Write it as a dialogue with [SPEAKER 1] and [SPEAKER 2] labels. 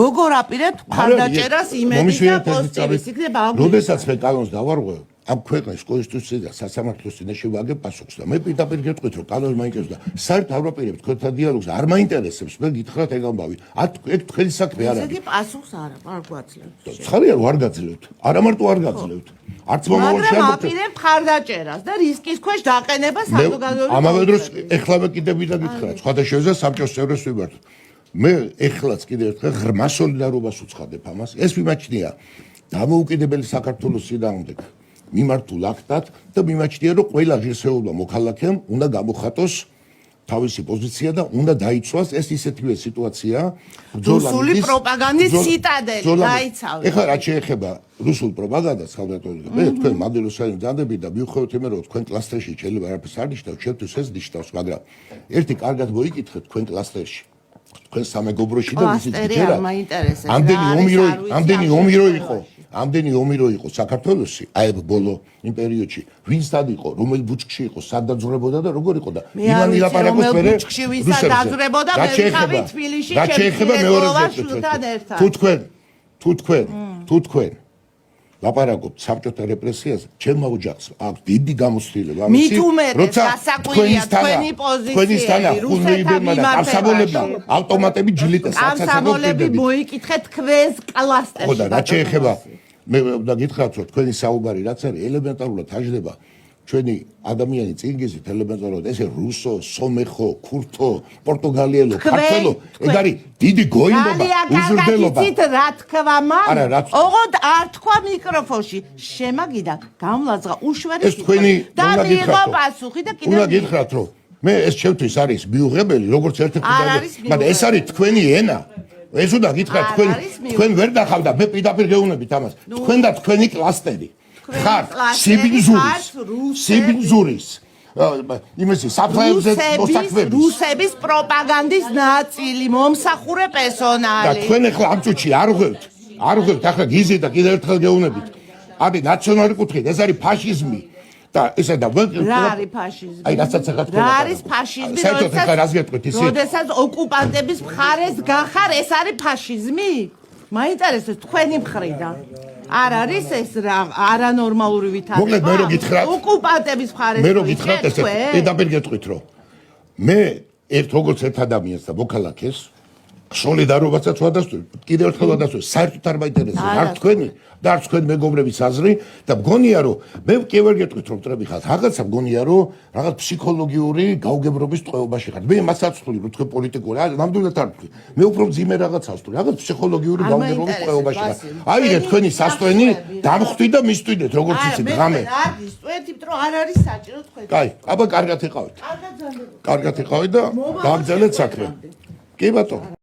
[SPEAKER 1] როგორ აპირებთ მხარდაჭერას იმედის და პოზიტივის იქნება აგვი.
[SPEAKER 2] როდესაც მე კანონს დავარღვევ, ამ ქვეყნის კონსტიტუციისა და სასამართლოს წინაშე ვაგებ პასუხს და მე პირდაპირ გეტყვით, რომ კანონი მაინტერესებს და საერთოდ ავაპირებთ თქვენთან დიალოგს, არ მაინტერესებს, მე გითხრათ ეგ ამბავი. ეგ თქვენი საქმე არ
[SPEAKER 1] ესე
[SPEAKER 2] არის.
[SPEAKER 1] იგი პასუხს არ გვაძლევთ.
[SPEAKER 2] ცხადია რომ არ გაძლევთ. არა მარტო არ გაძლევთ. არც მომავალში
[SPEAKER 1] მაგრამ აპირებთ მხარდაჭერას და რისკის ქვეშ დაყენება საზოგადოების.
[SPEAKER 2] ამავე დროს ეხლა მე კიდევ ვიდა გითხრათ, სხვათა შორის საბჭოს წევრებს ვიბართ. მე ეხლაც კიდევ ერთხელ ღრმა სოლიდარობას უცხადებ ამას. ეს მიმაჩნია დამოუკიდებელი საქართველოს წინააღმდეგ მიმართულ აქტად და მიმაჩნია რომ ყველა ღირსეულმა მოქალაქემ უნდა გამოხატოს თავისი პოზიცია და უნდა დაიცვას ეს ისეთივე სიტუაცია
[SPEAKER 1] რუსული პროპაგანდის ციტადელი დაიცავდა.
[SPEAKER 2] ეხლა რაც შეეხება რუსულ პროპაგანდას ხალხატონიკა მე თქვენ მადელოსანი ძანდები და მივხვდეთ მე რომ თქვენ კლასტერში შეიძლება არაფერს არ ნიშნავს ჩემთვის ეს ნიშნავს მაგრამ ერთი კარგად მოიკითხეთ თქვენ კლასტერში თქვენ სამეგობროში და ვიცით ჯერა ამდენი ომი რო იყო საქართველოსი აი ბოლო იმ პერიოდში ვინც დად იყო რომელ ბუჩქში იყო სად დაძვრებოდა და როგორ იყო და იმან ილაპარაკოს მერე
[SPEAKER 1] ბუჩქში ვინც დაძვრებოდა მე ვიყავი თბილისში შემდგომ
[SPEAKER 2] თუ თქვენ ლაპარაკობთ საბჭოთა რეპრესიაზე ჩემმა ოჯახს აქვს დიდი გამოცდილება
[SPEAKER 1] ამის როცა თქვენი პოზიცია
[SPEAKER 2] რუსეთმა და ამსაბოლებმა ავტომატები ჯილიტეს
[SPEAKER 1] ამსაბოლები მოიკითხეთ თქვენს კლასტერში
[SPEAKER 2] ხო და რაც შეეხება მე უნდა გითხრათ რომ თქვენი საუბარი რაც არის ელემენტარულად აჯდება ჩვენი ადამიანი წინგიზით ელემენტარულად ესე რუსო, სომეხო, ქურთო, პორტუგალიელო, ქართველო ეგ არის დიდი გოინდობა, უზრდელობა.
[SPEAKER 1] რა თქვა მან? ოღონდ არ თქვა მიკროფონში. შემაგიდა გამლაძღა უშვერესი.
[SPEAKER 2] ეს თქვენი
[SPEAKER 1] და მიიღო პასუხი და კიდევ
[SPEAKER 2] უნდა გითხრათ რომ მე ეს ჩემთვის არის მიუღებელი როგორც ერთ-ერთი მაგრამ ეს არის თქვენი ენა. ეს უნდა გითხრათ თქვენ ვერ დახავდა მე პირდაპირ გეუბნებით ამას. თქვენ და თქვენი კლასტერი ხარ სიბინძურის იმისი საფრთხეებზე მოსაქმების
[SPEAKER 1] რუსების პროპაგანდის ნაწილი მომსახურე პერსონალი
[SPEAKER 2] და თქვენ ახლა ამ წუთში არ ღვევთ ახლა გიზი და კიდევ ერთხელ გეუბნებით არის ნაციონალური კუთხით ეს არის ფაშიზმი და ესა და
[SPEAKER 1] რა არის ფაშიზმი
[SPEAKER 2] აი რასაც ახლა თქვენ
[SPEAKER 1] რა არის ფაშიზმი როდესაც ოკუპანტების მხარეს გახარ ეს არის ფაშიზმი მაინტერესებს თქვენი მხრიდან არ არის ეს რა არანორმალური ვითარება
[SPEAKER 2] მოკლედ მე რო გითხრათ
[SPEAKER 1] ოკუპანტების მხარეს
[SPEAKER 2] მე რო გითხრათ ესე პირდაპირ გეტყვით რომ მე როგორც ერთ ადამიანს და მოქალაქეს სოლიდარობასაც ვადასტურებ კიდევ ერთხელ ვადასტურებ საერთოდ არ მაინტერესებს არ თქვენი და არც თქვენ მეგობრების აზრი და მგონია რომ მე კი ვერ გეტყვით რომ ტრები ხარ რაღაცა მგონია რომ რაღაც ფსიქოლოგიური გაუგებრობის ტყვეობაში ხარ მე მასაც ვთვლი რომ თქვენ პოლიტიკური ნამდვილად არ ვთვლი მე უფრო ძიმე რაღაცას ვთვლი რაღაც ფსიქოლოგიური გაუგებრობის ტყვეობაში ხარ აიღეთ თქვენი სასტვენი დამხვდი და მისტვიდეთ როგორც იცით ღამე
[SPEAKER 1] არ გისტვით იმიტომ რომ არ არის საჭირო თქვენ
[SPEAKER 2] კაი აბა კარგად იყავით და გაგზავნეთ საქმე კი ბატონო